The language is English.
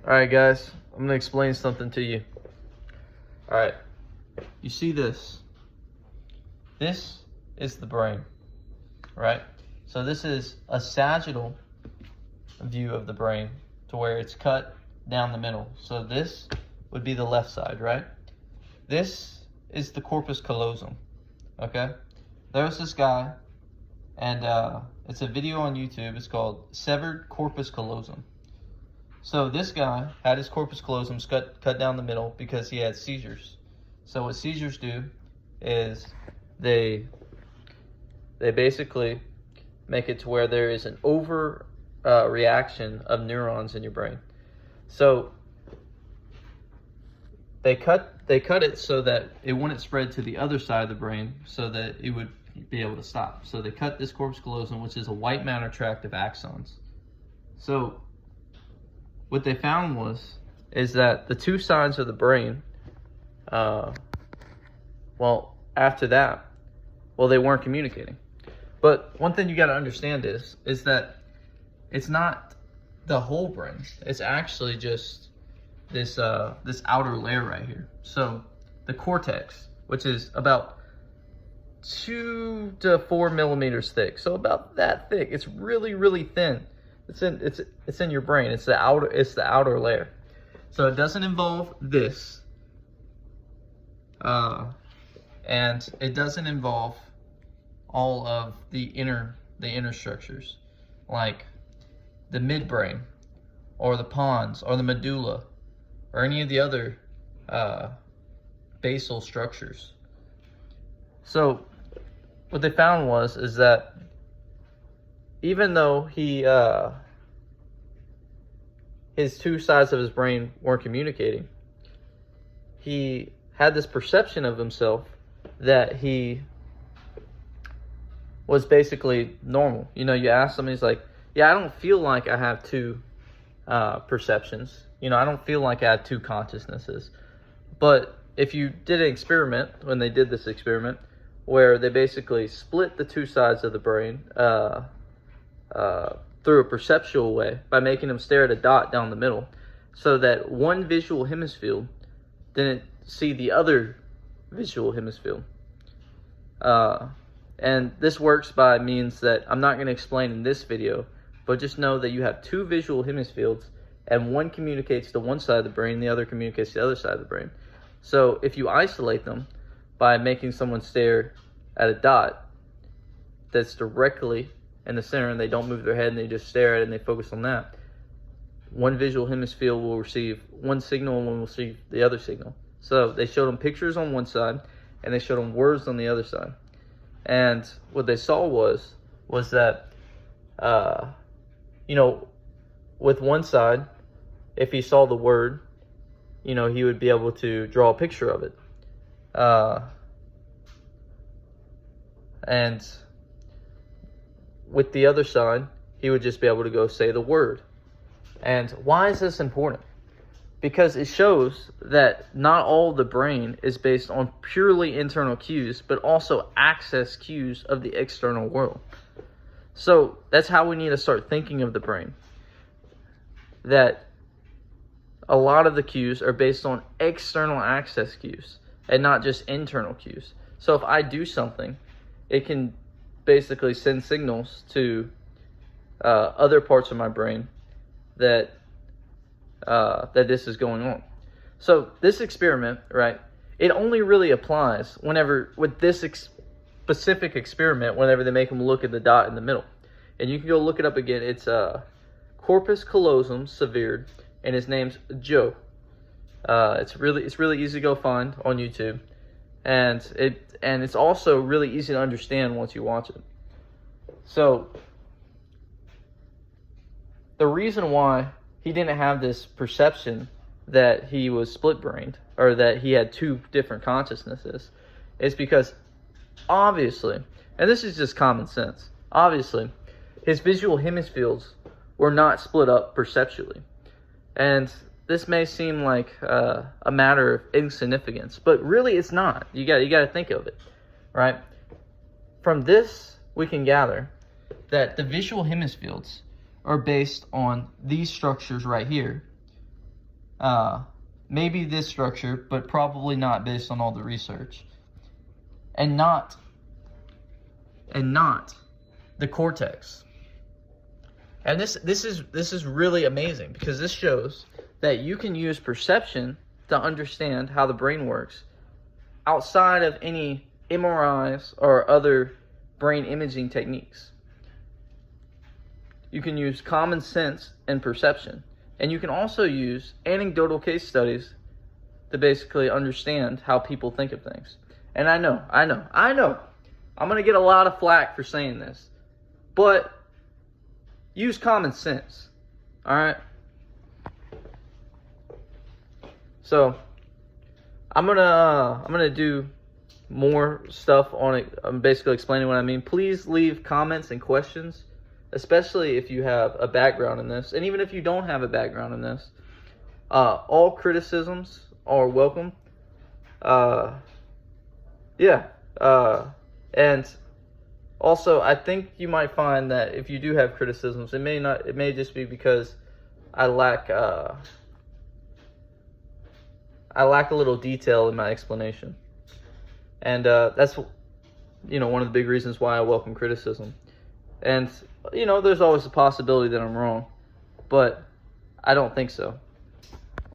Alright guys, I'm going to explain something to you. Alright, you see this? This is the brain, right? So this is a sagittal view of the brain to where it's cut down the middle. So this would be the left side, right? This is the corpus callosum, okay? There's this guy, and it's a video on YouTube. It's called Severed Corpus Callosum. So this guy had his corpus callosum cut down the middle because he had seizures. So what seizures do is they basically make it to where there is an over reaction of neurons in your brain. So they cut it so that it wouldn't spread to the other side of the brain, so that it would be able to stop. So they cut this corpus callosum, which is a white matter tract of axons. So what they found is that the two sides of the brain, after that, they weren't communicating. But one thing you got to understand is that it's not the whole brain. It's actually just this outer layer right here. So the cortex, which is about 2 to 4 millimeters thick, so about that thick. It's really, really thin. It's in your brain. It's the outer layer. So it doesn't involve this, and it doesn't involve all of the inner structures, like the midbrain, or the pons, or the medulla, or any of the other basal structures. So what they found is that even though his two sides of his brain weren't communicating, he had this perception of himself that he was basically normal. You know, you ask him, he's like, yeah, I don't feel like I have two perceptions. You know, I don't feel like I have two consciousnesses. But if you did an experiment, when they did this experiment, where they basically split the two sides of the brain through a perceptual way by making them stare at a dot down the middle, so that one visual hemisphere didn't see the other visual hemisphere. And this works by means that I'm not going to explain in this video, but just know that you have two visual hemispheres, and one communicates to one side of the brain, the other communicates to the other side of the brain. So if you isolate them by making someone stare at a dot that's directly in the center, and they don't move their head and they just stare at it and they focus on that, one visual hemisphere will receive one signal and one will receive the other signal. So they showed them pictures on one side and they showed them words on the other side. And what they saw was that, you know, with one side, if he saw the word, you know, he would be able to draw a picture of it. And with the other side, he would just be able to go say the word. And why is this important? Because it shows that not all the brain is based on purely internal cues, but also access cues of the external world. So that's how we need to start thinking of the brain. That a lot of the cues are based on external access cues and not just internal cues. So if I do something, it can basically send signals to other parts of my brain that this is going on. So this experiment, right, it only really applies with this specific experiment, whenever they make them look at the dot in the middle. And you can go look it up again. It's corpus callosum severed, and his name's Joe. It's really easy to go find on YouTube, and it's also really easy to understand once you watch it. So the reason why he didn't have this perception that he was split-brained, or that he had two different consciousnesses, is because obviously, and this is just common sense, obviously his visual hemispheres were not split up perceptually. And this may seem like a matter of insignificance, but really it's not. You got to think of it, right? From this, we can gather that the visual hemispheres are based on these structures right here, maybe this structure, but probably not based on all the research. And not the cortex. And this is really amazing, because this shows that you can use perception to understand how the brain works outside of any MRIs or other brain imaging techniques. You can use common sense and perception. And you can also use anecdotal case studies to basically understand how people think of things. And I know, I'm going to get a lot of flack for saying this, but use common sense, all right? So, I'm gonna do more stuff on it. I'm basically explaining what I mean. Please leave comments and questions, especially if you have a background in this, and even if you don't have a background in this. All criticisms are welcome. And also, I think you might find that if you do have criticisms, it may just be because I lack a little detail in my explanation. And that's, one of the big reasons why I welcome criticism. And, there's always a possibility that I'm wrong, but I don't think so.